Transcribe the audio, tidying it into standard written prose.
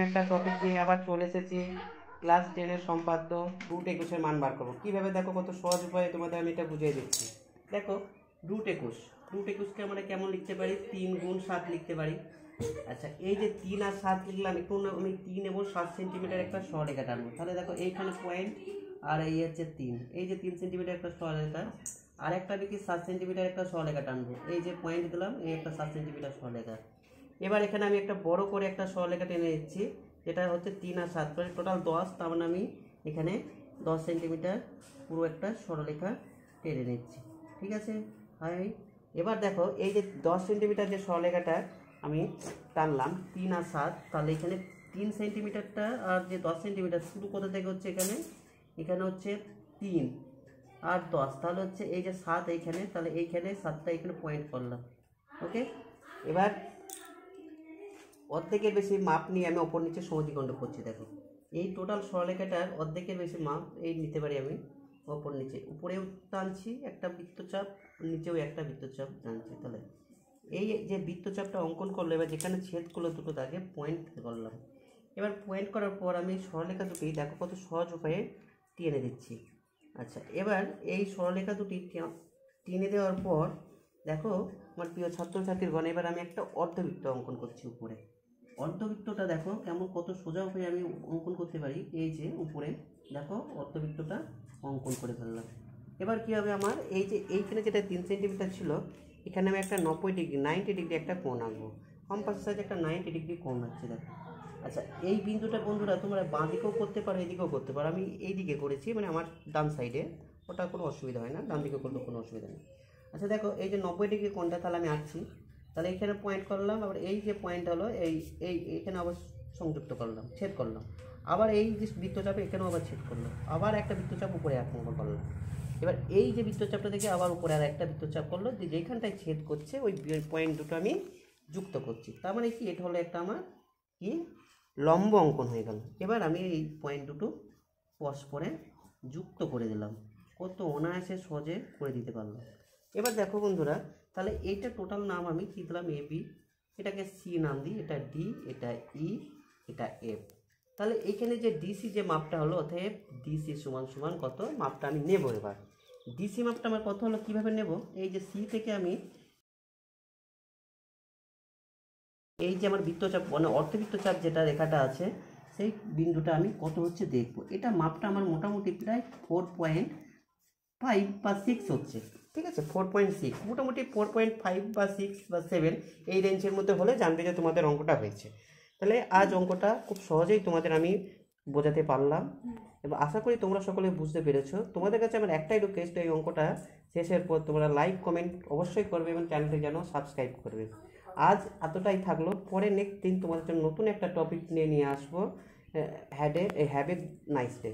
একটা টপিক নিয়ে আবার চলে এসেছি। ক্লাস 10-এর সম্পাদ্য √21 মান বার করবো। কীভাবে দেখো, কত সহজ উপায়ে তোমাদের আমি এটা বুঝিয়ে দিচ্ছি। দেখো, √21কে আমরা কেমন লিখতে পারি? 3 গুণ 7 লিখতে পারি। আচ্ছা, এই যে 3 আর 7 লিখলাম, একটু আমি 3 এবং 7 সেন্টিমিটার একটা সরলরেখা টানবো। তাহলে দেখো এইখানে পয়েন্ট, আর এই হচ্ছে 3, এই যে 3 সেন্টিমিটার একটা সরলরেখা, আর একটা দেখি 7 সেন্টিমিটার একটা সরলরেখা টানবো। এই যে পয়েন্ট দিলাম, এই একটা 7 সেন্টিমিটার সরলরেখা। এবার এখানে আমি একটা বড় করে একটা সরলরেখা টেনে নিচ্ছি, যেটা হচ্ছে 3 আর 7 করে টোটাল 10। তার মানে আমি এখানে 10 সেন্টিমিটার পুরো একটা সরলরেখা টেনে নিচ্ছি। ঠিক আছে ভাই? এবার দেখো, এই যে 10 সেন্টিমিটার যে সরলরেখাটা আমি টানলাম 3 আর 7, তাহলে এখানে 3 সেন্টিমিটারটা আর যে 10 সেন্টিমিটার শুরু কোথা থেকে হচ্ছে? এখানে হচ্ছে 3 আর 10, তাহলে হচ্ছে এই যে 7 এইখানে, তাহলে এইখানে 7টা এখানে পয়েন্ট করলাম। ওকে, এবার অর্ধেকের বেশি মাপ নিয়ে আমি ওপর নিচে সমদ্বিখণ্ড করছি। দেখো, এই টোটাল সরলরেখাটার অর্ধেকের বেশি মাপ এই নিতে পারি আমি ওপর নিচে। উপরেও টানছি একটা বৃত্তচাপ, নিচেও একটা বৃত্তচাপ টানছি। তাহলে এই যে বৃত্তচাপটা অঙ্কন করলো, এবার যেখানে ছেদ করলো দুটো দাগে পয়েন্ট করলাম। এবার পয়েন্ট করার পর আমি সরলরেখা দুটি দেখো কত সহজ উপায়ে টেনে দিচ্ছি। আচ্ছা, এবার এই সরলরেখা দুটি টেনে দেওয়ার পর দেখো আমার প্রিয় ছাত্রছাত্রীগণ, এবার আমি একটা অর্ধবৃত্ত অঙ্কন করছি উপরে। অর্ধবৃত্তটা দেখো কেমন কত সোজা উপায়ে আমি অঙ্কন করতে পারি। এই যে উপরে দেখো অর্ধবৃত্তটা অঙ্কন করে ফেললাম। এবার কী হবে আমার? এই যে এইখানে যেটা 3 সেন্টিমিটার ছিল, এখানে আমি একটা 90 ডিগ্রি একটা কোণ আঁকবো। কম্পাসের সাহায্যে একটা 90 ডিগ্রি কোণ আছে দেখো। আচ্ছা, এই বিন্দুটা বন্ধুরা তোমরা বাঁ দিকেও করতে পারো, এদিকেও করতে পারো। আমি এই দিকে করেছি, মানে আমার ডান সাইডে, ওটা কোনো অসুবিধা হয় না, ডান দিকে করলেও কোনো অসুবিধা নেই। আচ্ছা দেখো, এই যে 90 ডিগ্রি কোণটা তাহলে আমি আঁকছি। তাহলে এইখানে পয়েন্ট করলাম, আবার এই যে পয়েন্ট হলো এইখানে আবার সংযুক্ত করলাম, ছেদ করলাম। আবার এই যে বৃত্তচাপে এখানেও আবার ছেদ করলাম, আবার একটা বৃত্তচাপ উপরে অঙ্কন করলাম। এবার এই যে বৃত্তচাপটা থেকে আবার উপরে আর একটা বৃত্তচাপ করলো, যেখানটায় ছেদ করছে ওই পয়েন্ট দুটো আমি যুক্ত করছি। তার মানে কি, এটা হলো একটা আমার কি লম্ব অঙ্কন হয়ে গেল। এবার আমি এই পয়েন্ট দুটো পরস্পরে যুক্ত করে দিলাম, কত অনায়াসে সহজে করে দিতে পারলাম। এবার দেখো বন্ধুরা, তাহলে এইটা টোটাল নাম আমি কী দিলাম? AB, এটাকে C নাম দিই, এটা D, এটা E, এটা F। তাহলে এইখানে যে DC যে মাপটা হলো, অতএব DC সমান কত মাপটা আমি নেব। এবার DC মাপটা আমার কত হলো, কীভাবে নেব? এই যে C থেকে আমি এই যে আমার বৃত্তচাপ মানে অর্ধবৃত্তচাপ যেটা রেখাটা আছে, সেই বিন্দুটা আমি কত হচ্ছে দেখব। এটা মাপটা আমার মোটামুটি প্রায় 4.5 বা 6 হচ্ছে। ঠিক আছে, 4.6, মোটামুটি 4.5 বা 6 বা 7 এই রেঞ্জের মধ্যে হলে জানবে যে তোমাদের অঙ্কটা হয়েছে। তাহলে আজ অঙ্কটা খুব সহজেই তোমাদের আমি বোঝাতে পারলাম, এবং আশা করি তোমরা সকলে বুঝতে পেরেছো। তোমাদের কাছে আমার একটাই রিকোয়েস্ট, এই অঙ্কটা শেষের পর তোমরা লাইক কমেন্ট অবশ্যই করবে এবং চ্যানেলটি যেন সাবস্ক্রাইব করবে। আজ এতটাই থাকলো, পরে নেক্সট দিন তোমাদের জন্য নতুন একটা টপিক নিয়ে আসবো। Have a nice day.